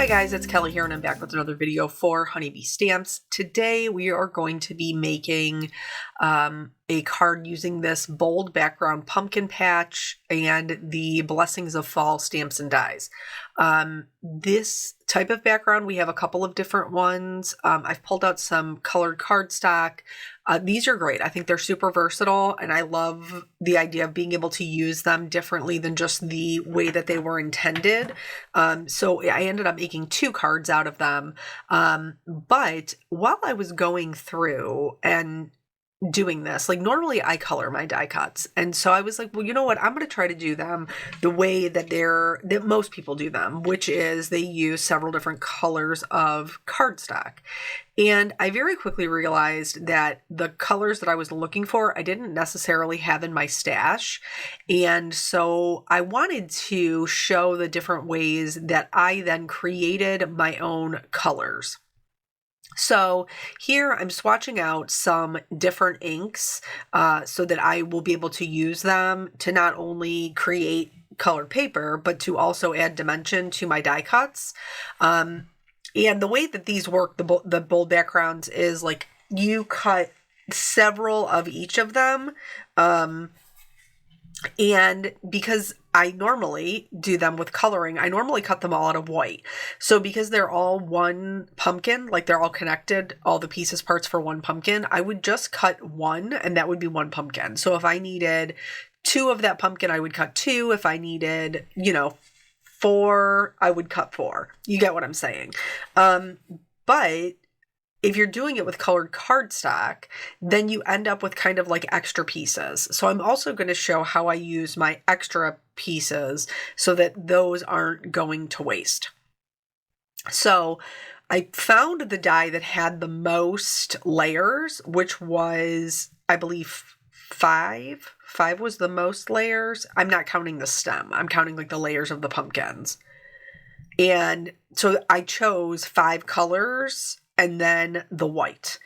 Hi guys, it's Kelly here and I'm back with another video for Honeybee Stamps. Today we are going to be making a card using this bold background pumpkin patch and the Blessings of Fall stamps and dies. This type of background, we have a couple of different ones. I've pulled out some colored cardstock. These are great. I think they're super versatile and I love the idea of being able to use them differently than just the way that they were intended. So I ended up making 2 cards out of them. But while I was going through and doing this, like normally I color my die cuts, and so I was like, well, you know what, I'm going to try to do them the way that most people do them, which is they use several different colors of cardstock. And I very quickly realized that the colors that I was looking for I didn't necessarily have in my stash, and so I wanted to show the different ways that I then created my own colors. So here I'm swatching out some different inks so that I will be able to use them to not only create colored paper, but to also add dimension to my die cuts. And the way that these work, the bold backgrounds, is like you cut several of each of them. And because I normally do them with coloring, I normally cut them all out of white. So because they're all one pumpkin, like they're all connected, all the pieces parts for one pumpkin, I would just cut one and that would be one pumpkin. So if I needed 2 of that pumpkin, I would cut 2. If I needed, 4, I would cut 4. You get what I'm saying? But if you're doing it with colored cardstock, then you end up with kind of like extra pieces. So I'm also going to show how I use my extra pieces so that those aren't going to waste. So I found the die that had the most layers, which was, I believe, 5. 5 was the most layers. I'm not counting the stem. I'm counting like the layers of the pumpkins. And so I chose 5 colors and then the white,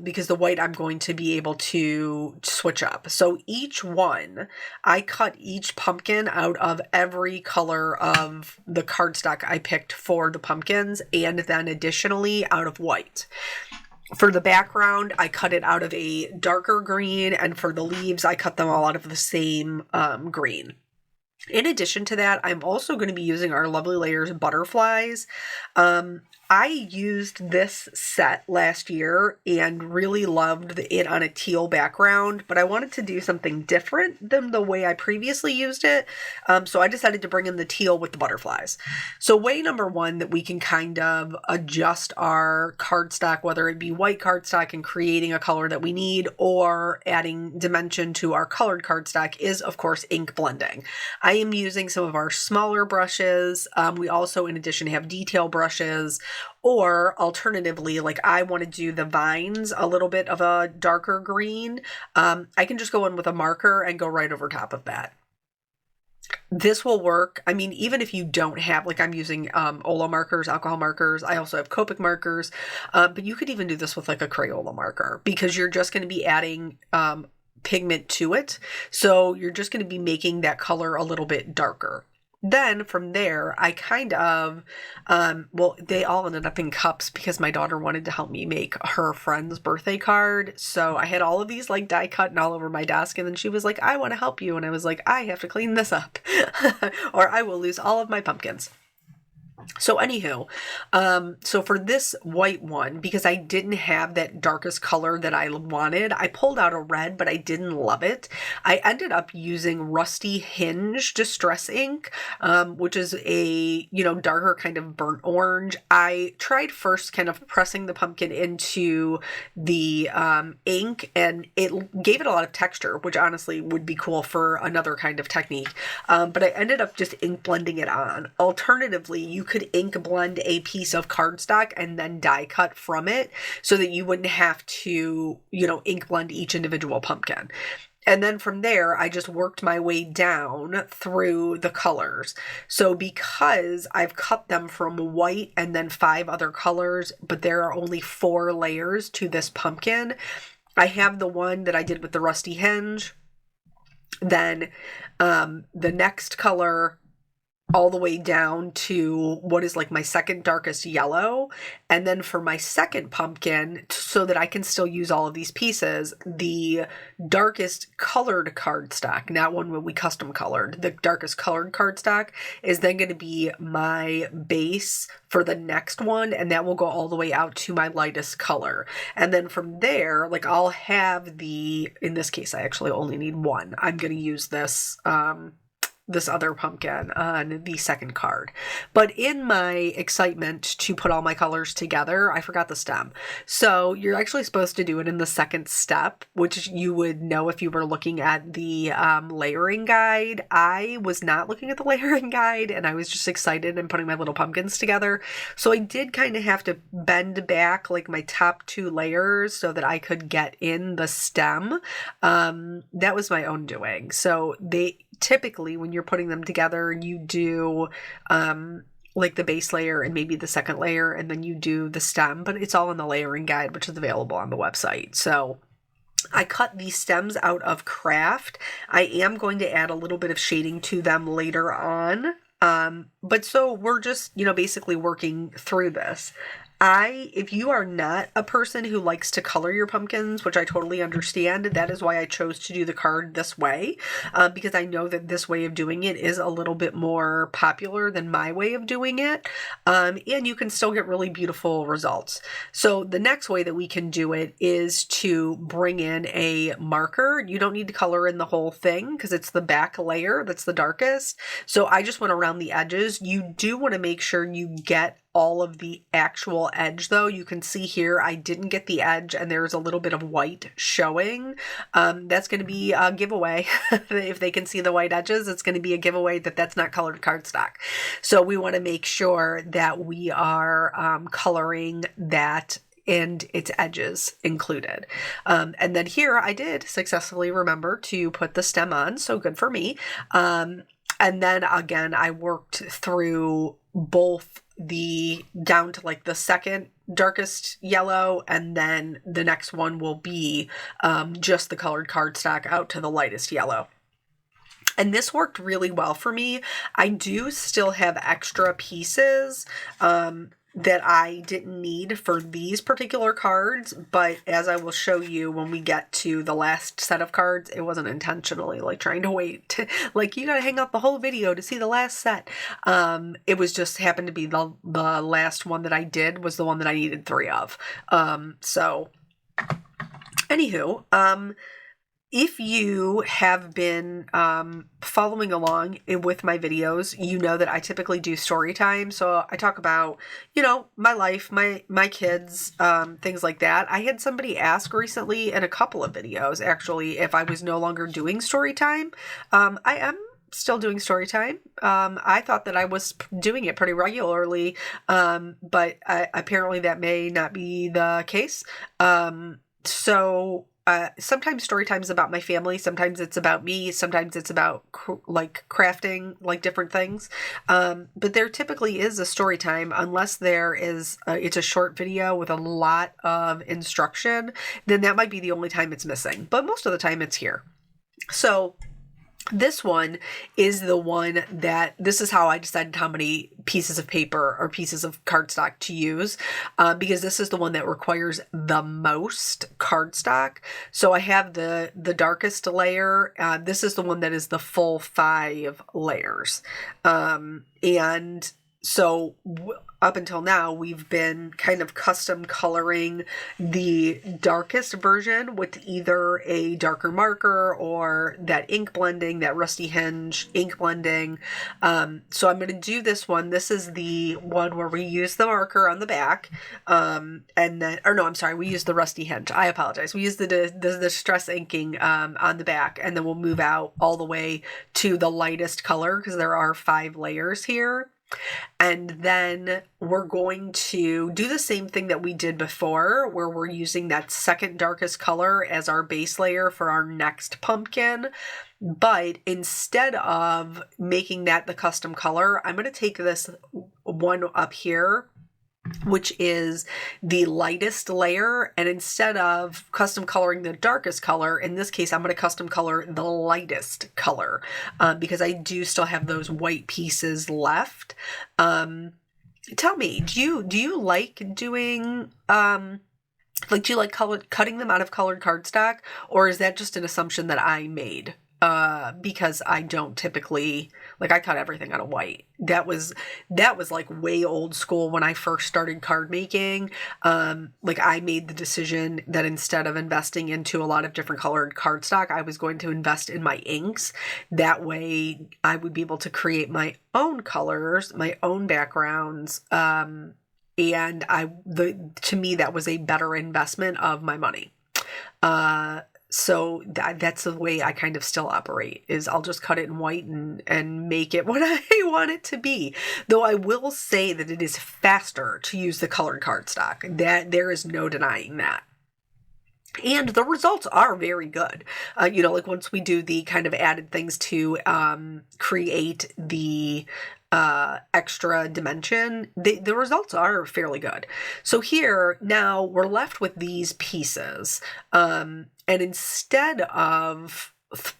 because the white I'm going to be able to switch up. So each one, I cut each pumpkin out of every color of the cardstock I picked for the pumpkins, and then additionally out of white. For the background, I cut it out of a darker green, and for the leaves, I cut them all out of the same green. In addition to that, I'm also going to be using our Lovely Layers butterflies. I used this set last year and really loved it on a teal background, but I wanted to do something different than the way I previously used it. So I decided to bring in the teal with the butterflies. So way number 1 that we can kind of adjust our cardstock, whether it be white cardstock and creating a color that we need or adding dimension to our colored cardstock, is of course ink blending. I am using some of our smaller brushes. We also, in addition, have detail brushes. Or alternatively, like I want to do the vines a little bit of a darker green. I can just go in with a marker and go right over top of that. This will work. I mean, even if you don't have, like I'm using Ola markers, alcohol markers. I also have Copic markers, but you could even do this with like a Crayola marker because you're just going to be adding pigment to it. So you're just going to be making that color a little bit darker. Then from there, I kind of, they all ended up in cups because my daughter wanted to help me make her friend's birthday card. So I had all of these like die cut and all over my desk. And then she was like, I want to help you. And I was like, I have to clean this up or I will lose all of my pumpkins. So anywho, so for this white one, because I didn't have that darkest color that I wanted, I pulled out a red, but I didn't love it. I ended up using Rusty Hinge Distress ink, which is a, darker kind of burnt orange. I tried first kind of pressing the pumpkin into the ink, and it gave it a lot of texture, which honestly would be cool for another kind of technique. But I ended up just ink blending it on. Alternatively, you could ink blend a piece of cardstock and then die cut from it so that you wouldn't have to, ink blend each individual pumpkin. And then from there, I just worked my way down through the colors. So because I've cut them from white and then 5 other colors, but there are only 4 layers to this pumpkin, I have the one that I did with the Rusty Hinge. Then the next color all the way down to what is like my second darkest yellow. And then for my second pumpkin, so that I can still use all of these pieces, the darkest colored cardstock, not one when we custom colored, the darkest colored cardstock is then going to be my base for the next one. And that will go all the way out to my lightest color. And then from there, like I'll have in this case, I actually only need one. I'm going to use this other pumpkin on the second card. But in my excitement to put all my colors together, I forgot the stem. So you're actually supposed to do it in the second step, which you would know if you were looking at the layering guide. I was not looking at the layering guide, and I was just excited and putting my little pumpkins together. So I did kind of have to bend back like my top 2 layers so that I could get in the stem. That was my own doing. So typically when you're putting them together, you do like the base layer and maybe the second layer, and then you do the stem, but it's all in the layering guide, which is available on the website. So I cut these stems out of craft. I am going to add a little bit of shading to them later on. But so we're just, basically working through this. If you are not a person who likes to color your pumpkins, which I totally understand, that is why I chose to do the card this way, because I know that this way of doing it is a little bit more popular than my way of doing it, and you can still get really beautiful results. So the next way that we can do it is to bring in a marker. You don't need to color in the whole thing because it's the back layer that's the darkest. So I just went around the edges. You do want to make sure you get all of the actual edge though. You can see here I didn't get the edge and there's a little bit of white showing. That's going to be a giveaway. If they can see the white edges, it's going to be a giveaway that that's not colored cardstock. So we want to make sure that we are coloring that and its edges included. And then here I did successfully remember to put the stem on, so good for me. And then again, I worked through both down to like the second darkest yellow, and then the next one will be just the colored cardstock out to the lightest yellow. And this worked really well for me. I do still have extra pieces that I didn't need for these particular cards, but as I will show you when we get to the last set of cards, it wasn't intentionally like trying to wait like you gotta hang out the whole video to see the last set. It was just happened to be the last one that I did was the one that I needed 3 of. So anywho, if you have been following along with my videos, you know that I typically do story time. So I talk about, my life, my kids, things like that. I had somebody ask recently in a couple of videos, actually, if I was no longer doing story time. I am still doing story time. I thought that I was doing it pretty regularly, but apparently that may not be the case. Sometimes story time is about my family. Sometimes it's about me. Sometimes it's about like crafting, like different things. But there typically is a story time unless there is, it's a short video with a lot of instruction, then that might be the only time it's missing. But most of the time it's here. So this one is the one this is how I decided how many pieces of paper or pieces of cardstock to use, because this is the one that requires the most cardstock. So I have the darkest layer. This is the one that is the full 5 layers. And so up until now, we've been kind of custom coloring the darkest version with either a darker marker or that ink blending, that rusty hinge ink blending. So I'm going to do this one. This is the one where we use the marker on the back. We use the rusty hinge. I apologize. We use the distress inking on the back, and then we'll move out all the way to the lightest color because there are 5 layers here. And then we're going to do the same thing that we did before, where we're using that second darkest color as our base layer for our next pumpkin. But instead of making that the custom color, I'm going to take this one up here which is the lightest layer. And instead of custom coloring the darkest color, in this case, I'm going to custom color the lightest color because I do still have those white pieces left. Tell me, do you like doing, do you like cutting them out of colored cardstock, or is that just an assumption that I made? Because I don't typically, I cut everything out of white. That was like way old school when I first started card making. I made the decision that instead of investing into a lot of different colored cardstock, I was going to invest in my inks. That way I would be able to create my own colors, my own backgrounds. And to me, that was a better investment of my money. So that's the way I kind of still operate, is I'll just cut it in white and make it what I want it to be. Though I will say that it is faster to use the colored cardstock. That there is no denying that. And the results are very good. Once we do the kind of added things to create the extra dimension, the results are fairly good. So here, now we're left with these pieces. And instead of,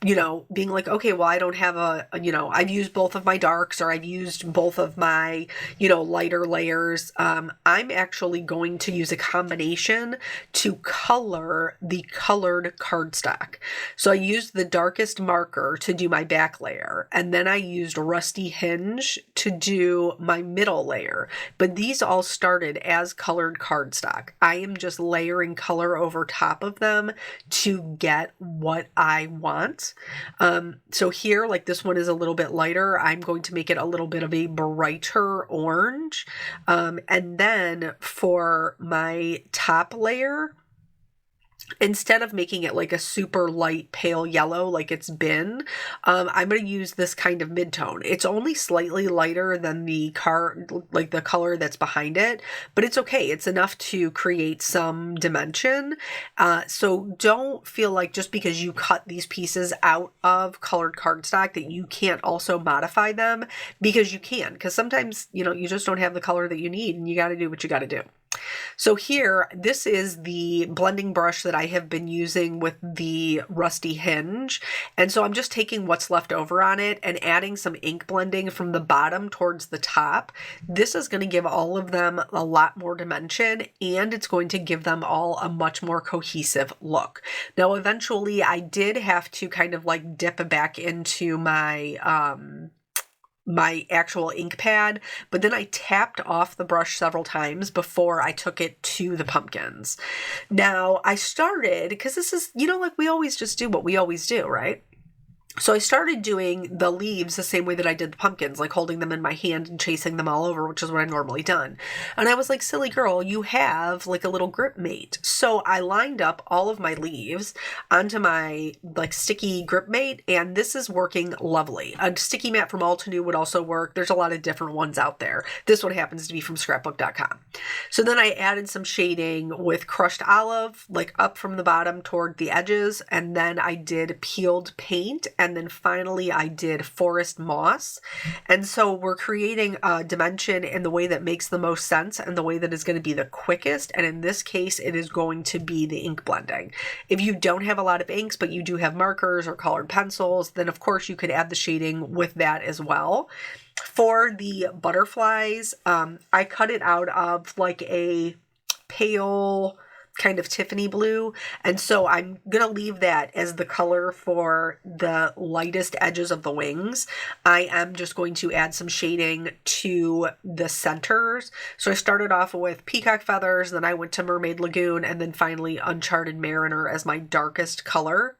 being like, okay, well, I don't have I've used both of my darks, or I've used both of my, lighter layers. I'm actually going to use a combination to color the colored cardstock. So I used the darkest marker to do my back layer, and then I used Rusty Hinge to do my middle layer. But these all started as colored cardstock. I am just layering color over top of them to get what I want. So here, this one is a little bit lighter. I'm going to make it a little bit of a brighter orange. And then for my top layer, instead of making it like a super light pale yellow like it's been, I'm going to use this kind of mid-tone. It's only slightly lighter than the the color that's behind it, but it's okay. It's enough to create some dimension. So don't feel like just because you cut these pieces out of colored cardstock that you can't also modify them, because you can. Because sometimes, you just don't have the color that you need, and you got to do what you got to do. So here, this is the blending brush that I have been using with the Rusty Hinge. And so I'm just taking what's left over on it and adding some ink blending from the bottom towards the top. This is going to give all of them a lot more dimension, and it's going to give them all a much more cohesive look. Now, eventually I did have to kind of dip back into my actual ink pad, but then I tapped off the brush several times before I took it to the pumpkins. Now I started, because this is, we always just do what we always do, right? So I started doing the leaves the same way that I did the pumpkins, holding them in my hand and chasing them all over, which is what I've normally done. And I was like, silly girl, you have a little grip mate. So I lined up all of my leaves onto my sticky grip mate, and this is working lovely. A sticky mat from Altenew would also work. There's a lot of different ones out there. This one happens to be from scrapbook.com. So then I added some shading with crushed olive, up from the bottom toward the edges, and then I did peeled paint. And then finally I did forest moss. And so we're creating a dimension in the way that makes the most sense and the way that is going to be the quickest. And in this case, it is going to be the ink blending. If you don't have a lot of inks, but you do have markers or colored pencils, then of course you could add the shading with that as well. For the butterflies, I cut it out of a pale kind of Tiffany blue. And so I'm going to leave that as the color for the lightest edges of the wings. I am just going to add some shading to the centers. So I started off with peacock feathers, then I went to Mermaid Lagoon, and then finally Uncharted Mariner as my darkest color.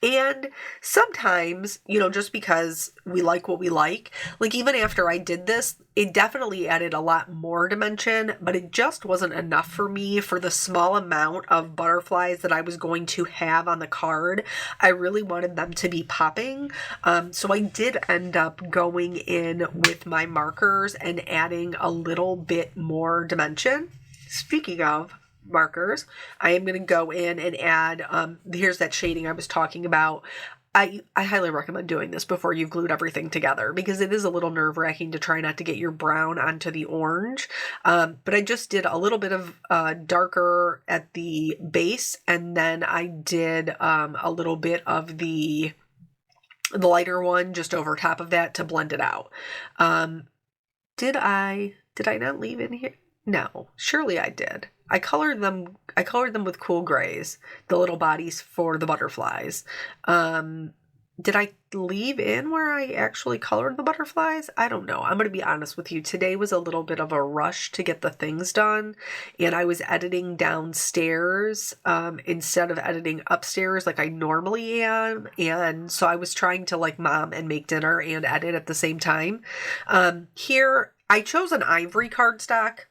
And sometimes, just because we like what we like, even after I did this, it definitely added a lot more dimension, but it just wasn't enough for me for the small amount of butterflies that I was going to have on the card. I really wanted them to be popping. So I did end up going in with my markers and adding a little bit more dimension. Speaking of markers, I am going to go in and add, here's that shading I was talking about. I highly recommend doing this before you've glued everything together, because it is a little nerve-wracking to try not to get your brown onto the orange. But I just did a little bit of darker at the base, and then I did a little bit of the lighter one just over top of that to blend it out. Did I not leave in here? No, surely I did. I colored them with cool grays, the little bodies for the butterflies. Did I leave in where I actually colored the butterflies? I don't know. I'm going to be honest with you. Today was a little bit of a rush to get the things done, and I was editing downstairs instead of editing upstairs like I normally am. And so I was trying to like mom and make dinner and edit at the same time. Here, I chose an ivory cardstock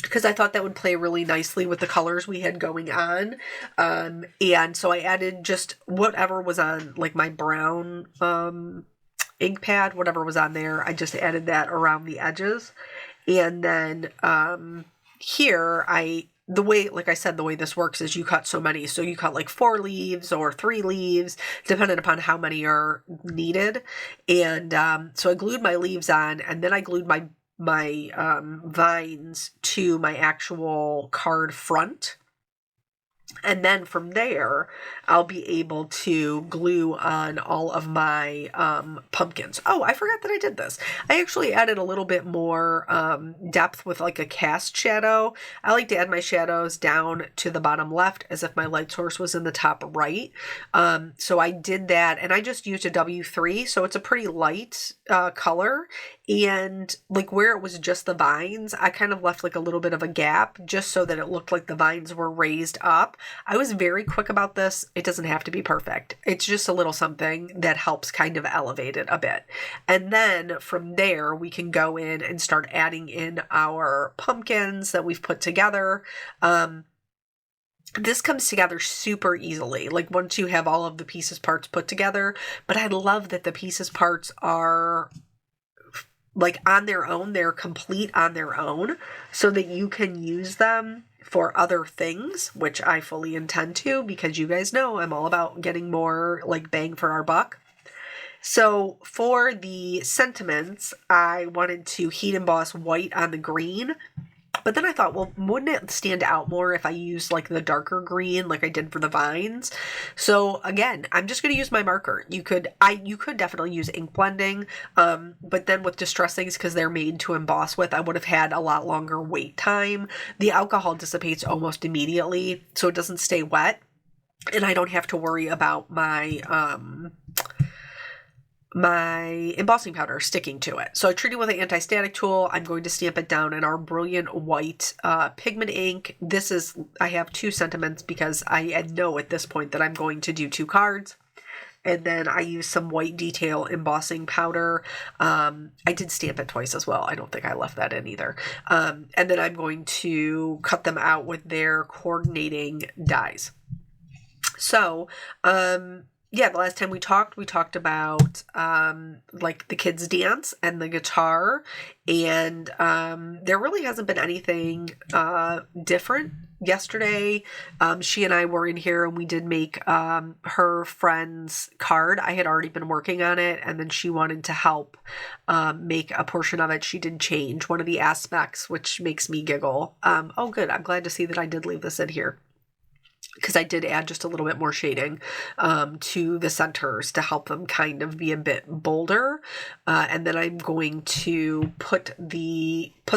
because I thought that would play really nicely with the colors we had going on. And so I added just whatever was on like my brown ink pad, whatever was on there. I just added that around the edges. And then here the way, like I said, the way this works is you cut so many. So you cut like 4 leaves or 3 leaves, depending upon how many are needed. And so I glued my leaves on, and then I glued my vines to my actual card front. And then from there, I'll be able to glue on all of my pumpkins. Oh, I forgot that I did this. I actually added a little bit more depth with like a cast shadow. I like to add my shadows down to the bottom left as if my light source was in the top right. So I did that, and I just used a W3, so it's a pretty light color. And like where it was just the vines, I kind of left like a little bit of a gap just so that it looked like the vines were raised up. I was very quick about this. It doesn't have to be perfect. It's just a little something that helps kind of elevate it a bit. And then from there, we can go in and start adding in our pumpkins that we've put together. This comes together super easily, like once you have all of the pieces parts put together. But I love that the pieces parts are like on their own, they're complete on their own, so that you can use them for other things, which I fully intend to, because you guys know I'm all about getting more like bang for our buck. So for the sentiments, I wanted to heat emboss white on the green. But then I thought, well, wouldn't it stand out more if I used like the darker green like I did for the vines? So again, I'm just going to use my marker. You could definitely use ink blending, but then with distress inks, because they're made to emboss with, I would have had a lot longer wait time. The alcohol dissipates almost immediately, so it doesn't stay wet, and I don't have to worry about my embossing powder sticking to it. So I treat it with an anti-static tool. I'm going to stamp it down in our brilliant white pigment ink. I have 2 sentiments because I know at this point that I'm going to do 2 cards. And then I use some white detail embossing powder. I did stamp it twice as well. I don't think I left that in either. And then I'm going to cut them out with their coordinating dies. So, yeah, the last time we talked about like the kids' dance and the guitar, and there really hasn't been anything different. Yesterday, she and I were in here and we did make her friend's card. I had already been working on it, and then she wanted to help make a portion of it. She did change one of the aspects, which makes me giggle. Oh, good. I'm glad to see that I did leave this in here, because I did add just a little bit more shading to the centers to help them kind of be a bit bolder. And then I'm going to put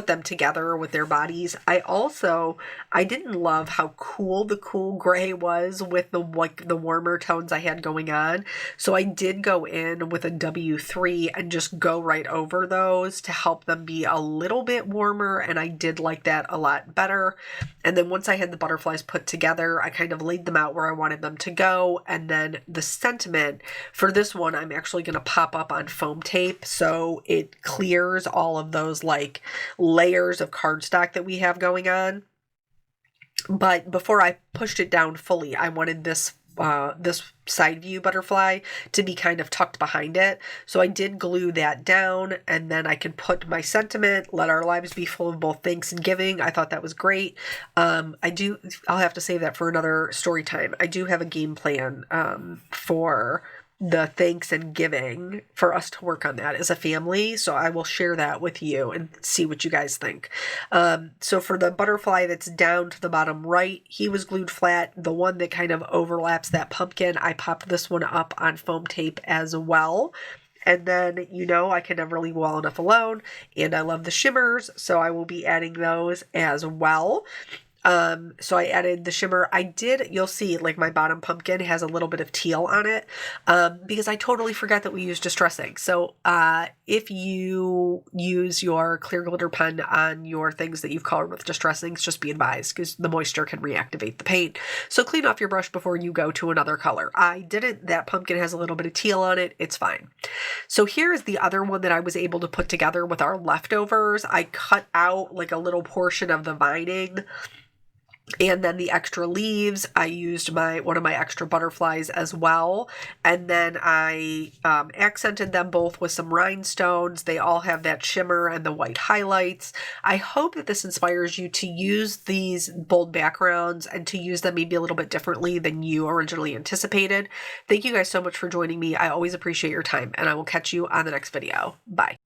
them together with their bodies. I didn't love how cool the cool gray was with the warmer tones I had going on. So I did go in with a W3 and just go right over those to help them be a little bit warmer. And I did like that a lot better. And then once I had the butterflies put together, I kind of laid them out where I wanted them to go. And then the sentiment for this one, I'm actually going to pop up on foam tape, so it clears all of those like layers of cardstock that we have going on. But before I pushed it down fully, I wanted this side view butterfly to be kind of tucked behind it. So I did glue that down, and then I can put my sentiment, let our lives be full of both thanks and giving. I thought that was great. I'll have to save that for another story time. I do have a game plan for the thanks and giving for us to work on that as a family. So I will share that with you and see what you guys think. So for the butterfly that's down to the bottom right, he was glued flat. The one that kind of overlaps that pumpkin, I popped this one up on foam tape as well. And then, I can never leave well enough alone. And I love the shimmers, so I will be adding those as well. So I added the shimmer. You'll see like my bottom pumpkin has a little bit of teal on it, because I totally forgot that we use distress ink. So, if you use your clear glitter pen on your things that you've colored with distress inks, just be advised because the moisture can reactivate the paint. So clean off your brush before you go to another color. I didn't. That pumpkin has a little bit of teal on it. It's fine. So here is the other one that I was able to put together with our leftovers. I cut out like a little portion of the vining. And then the extra leaves, I used one of my extra butterflies as well. And then I accented them both with some rhinestones. They all have that shimmer and the white highlights. I hope that this inspires you to use these bold backgrounds and to use them maybe a little bit differently than you originally anticipated. Thank you guys so much for joining me. I always appreciate your time, and I will catch you on the next video. Bye.